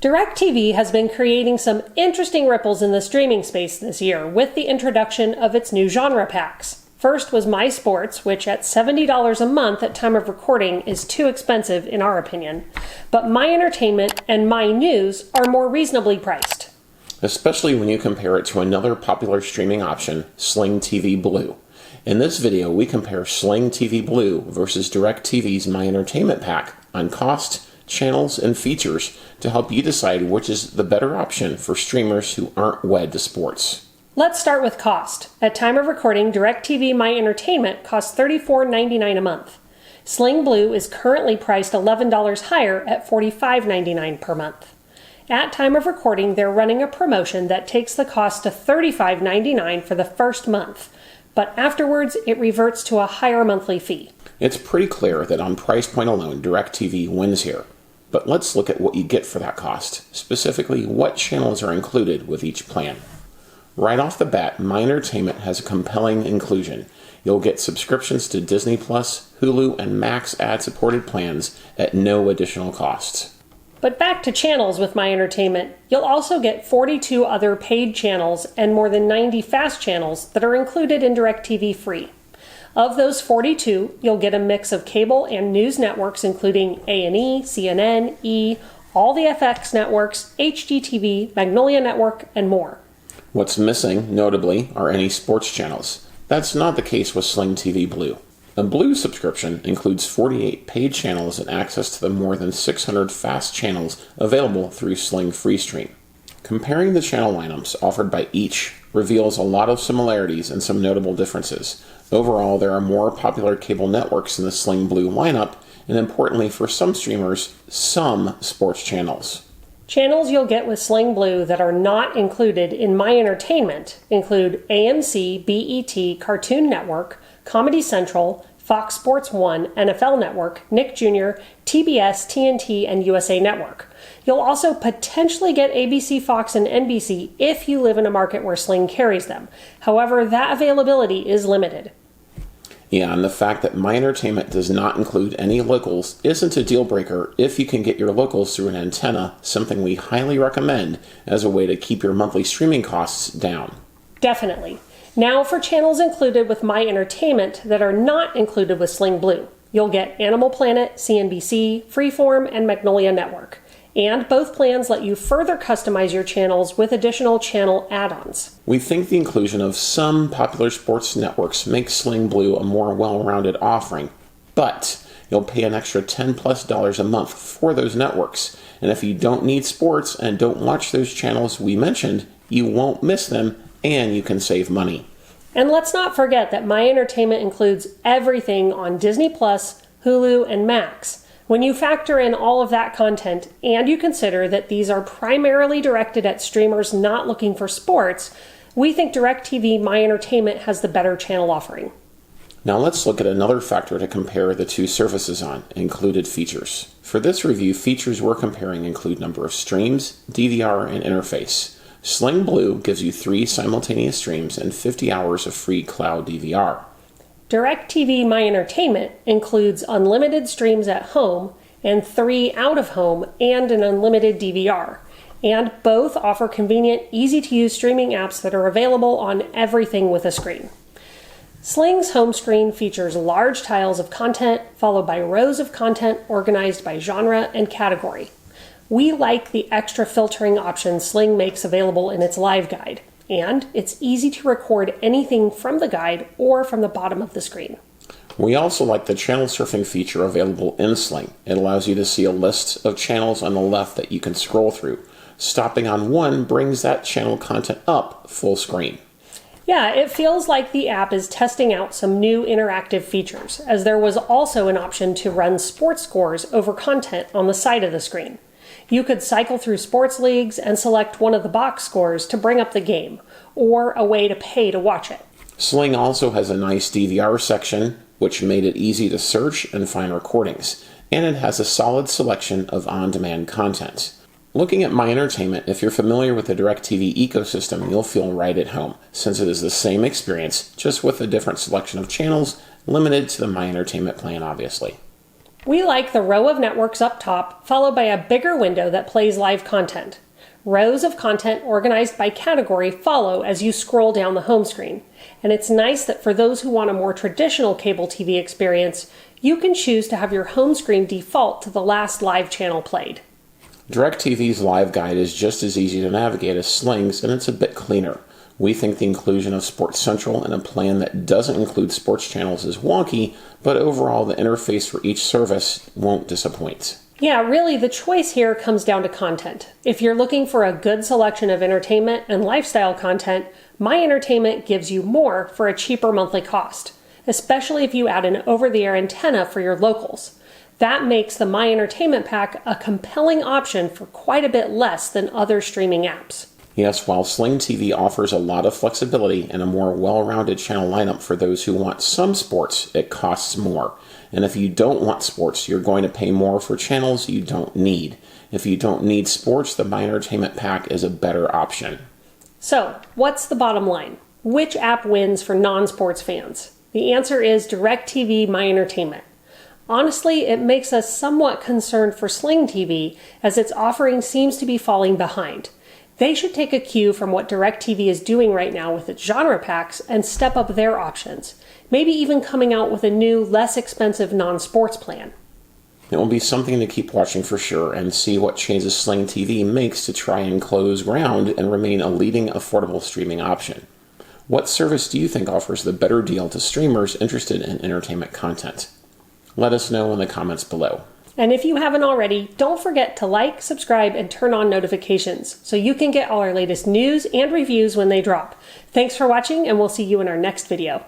DIRECTV has been creating some interesting ripples in the streaming space this year with the introduction of its new genre packs. First was My Sports, which at $70 a month at time of recording is too expensive in our opinion. But My Entertainment and My News are more reasonably priced. Especially when you compare it to another popular streaming option, Sling TV Blue. In this video, we compare Sling TV Blue versus DIRECTV's My Entertainment pack on cost, channels, and features to help you decide which is the better option for streamers who aren't wed to sports. Let's start with cost. At time of recording, DIRECTV My Entertainment costs $34.99 a month. Sling Blue is currently priced $11 higher at $45.99 per month. At time of recording, they're running a promotion that takes the cost to $35.99 for the first month, but afterwards it reverts to a higher monthly fee. It's pretty clear that on price point alone, DIRECTV wins here. But let's look at what you get for that cost, specifically what channels are included with each plan. Right off the bat, My Entertainment has a compelling inclusion. You'll get subscriptions to Disney+, Hulu, and Max ad-supported plans at no additional costs. But back to channels with My Entertainment, you'll also get 42 other paid channels and more than 90 fast channels that are included in DIRECTV free. Of those 42, you'll get a mix of cable and news networks including A&E, CNN, E, all the FX networks, HGTV, Magnolia Network, and more. What's missing, notably, are any sports channels. That's not the case with Sling TV Blue. A Blue subscription includes 48 paid channels and access to the more than 600 fast channels available through Sling FreeStream. Comparing the channel lineups offered by each reveals a lot of similarities and some notable differences. Overall, there are more popular cable networks in the Sling Blue lineup, and importantly for some streamers, some sports channels. Channels you'll get with Sling Blue that are not included in My Entertainment include AMC, BET, Cartoon Network, Comedy Central, Fox Sports 1, NFL Network, Nick Jr., TBS, TNT, and USA Network. You'll also potentially get ABC, Fox, and NBC if you live in a market where Sling carries them. However, that availability is limited. Yeah, and the fact that My Entertainment does not include any locals isn't a deal breaker if you can get your locals through an antenna, something we highly recommend as a way to keep your monthly streaming costs down. Definitely. Now for channels included with My Entertainment that are not included with Sling Blue. You'll get Animal Planet, CNBC, Freeform, and Magnolia Network. And both plans let you further customize your channels with additional channel add-ons. We think the inclusion of some popular sports networks makes Sling Blue a more well-rounded offering, but you'll pay an extra $10+ a month for those networks. And if you don't need sports and don't watch those channels we mentioned, you won't miss them and you can save money. And let's not forget that My Entertainment includes everything on Disney+, Hulu, and Max. When you factor in all of that content and you consider that these are primarily directed at streamers not looking for sports, we think DIRECTV My Entertainment has the better channel offering. Now let's look at another factor to compare the two services on, included features. For this review, features we're comparing include number of streams, DVR, and interface. Sling Blue gives you 3 simultaneous streams and 50 hours of free cloud DVR. DIRECTV My Entertainment includes unlimited streams at home and 3 out of home and an unlimited DVR. And both offer convenient, easy-to-use streaming apps that are available on everything with a screen. Sling's home screen features large tiles of content followed by rows of content organized by genre and category. We like the extra filtering options Sling makes available in its live guide. And it's easy to record anything from the guide or from the bottom of the screen. We also like the channel surfing feature available in Sling. It allows you to see a list of channels on the left that you can scroll through. Stopping on one brings that channel content up full screen. Yeah, it feels like the app is testing out some new interactive features, as there was also an option to run sports scores over content on the side of the screen. You could cycle through sports leagues and select one of the box scores to bring up the game, or a way to pay to watch it. Sling also has a nice DVR section, which made it easy to search and find recordings, and it has a solid selection of on-demand content. Looking at My Entertainment, if you're familiar with the DIRECTV ecosystem, you'll feel right at home, since it is the same experience, just with a different selection of channels, limited to the My Entertainment plan, obviously. We like the row of networks up top, followed by a bigger window that plays live content. Rows of content organized by category follow as you scroll down the home screen. And it's nice that for those who want a more traditional cable TV experience, you can choose to have your home screen default to the last live channel played. DIRECTV's live guide is just as easy to navigate as Sling's, and it's a bit cleaner. We think the inclusion of Sports Central in a plan that doesn't include sports channels is wonky, but overall the interface for each service won't disappoint. Yeah, really, the choice here comes down to content. If you're looking for a good selection of entertainment and lifestyle content, MyEntertainment gives you more for a cheaper monthly cost, especially if you add an over-the-air antenna for your locals. That makes the MyEntertainment pack a compelling option for quite a bit less than other streaming apps. Yes, while Sling TV offers a lot of flexibility and a more well-rounded channel lineup for those who want some sports, it costs more. And if you don't want sports, you're going to pay more for channels you don't need. If you don't need sports, the MyEntertainment pack is a better option. So, what's the bottom line? Which app wins for non-sports fans? The answer is DIRECTV MYEntertainment. Honestly, it makes us somewhat concerned for Sling TV, as its offering seems to be falling behind. They should take a cue from what DIRECTV is doing right now with its genre packs and step up their options. Maybe even coming out with a new, less expensive non-sports plan. It will be something to keep watching for sure and see what changes Sling TV makes to try and close ground and remain a leading affordable streaming option. What service do you think offers the better deal to streamers interested in entertainment content? Let us know in the comments below. And if you haven't already, don't forget to like, subscribe, and turn on notifications so you can get all our latest news and reviews when they drop. Thanks for watching, and we'll see you in our next video.